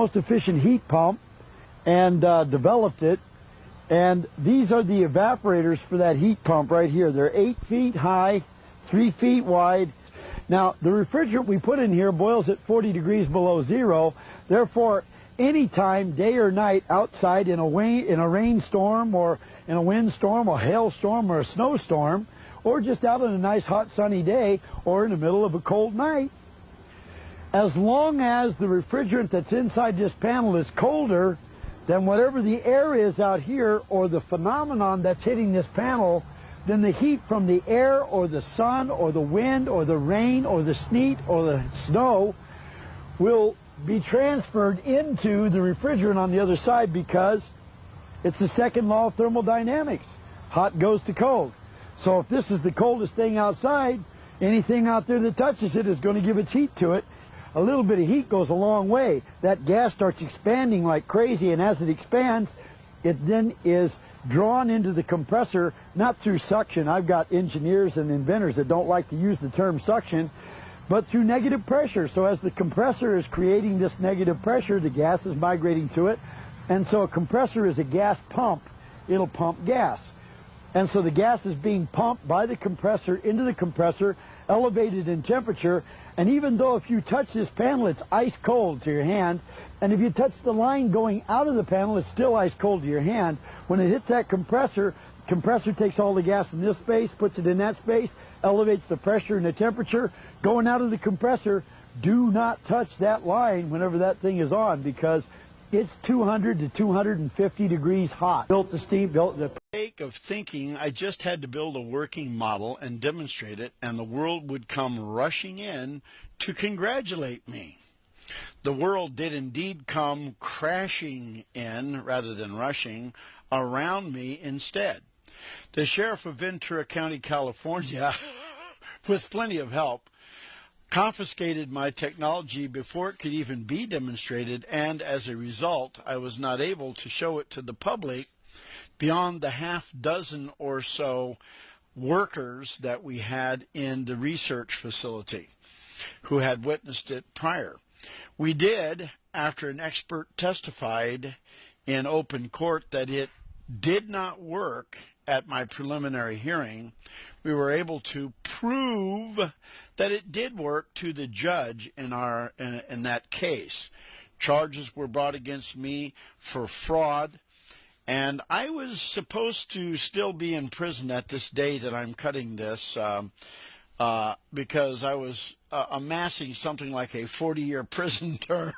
most efficient heat pump and developed it. And these are the evaporators for that heat pump right here. They're 8 feet high, 3 feet wide. Now, the refrigerant we put in here boils at 40 degrees below zero. Therefore, anytime, day or night, outside in a rainstorm or in a windstorm or hailstorm or a snowstorm, or just out on a nice hot sunny day or in the middle of a cold night, as long as the refrigerant that's inside this panel is colder than whatever the air is out here or the phenomenon that's hitting this panel, then the heat from the air or the sun or the wind or the rain or the sleet or the snow will be transferred into the refrigerant on the other side, because it's the second law of thermodynamics. Hot goes to cold. So if this is the coldest thing outside, anything out there that touches it is going to give its heat to it. A little bit of heat goes a long way. That gas starts expanding like crazy, and as it expands, it then is drawn into the compressor, not through suction. I've got engineers and inventors that don't like to use the term suction, but through negative pressure. So as the compressor is creating this negative pressure, the gas is migrating to it. And so a compressor is a gas pump. It'll pump gas. And so the gas is being pumped by the compressor into the compressor, elevated in temperature. And even though if you touch this panel, it's ice cold to your hand, and if you touch the line going out of the panel, it's still ice cold to your hand. When it hits that compressor, the compressor takes all the gas in this space, puts it in that space, elevates the pressure and the temperature. Going out of the compressor, do not touch that line whenever that thing is on, because it's 200 to 250 degrees hot. Built the steam, built the... Sake of thinking I just had to build a working model and demonstrate it, and the world would come rushing in to congratulate me. The world did indeed come crashing in, rather than rushing, around me instead. The sheriff of Ventura County, California, with plenty of help, confiscated my technology before it could even be demonstrated, and as a result, I was not able to show it to the public beyond the half dozen or so workers that we had in the research facility who had witnessed it prior. We did, after an expert testified in open court that it did not work at my preliminary hearing, we were able to prove that it did work to the judge in that case. Charges were brought against me for fraud, and I was supposed to still be in prison at this day that I'm cutting this, because I was amassing something like a 40-year prison term.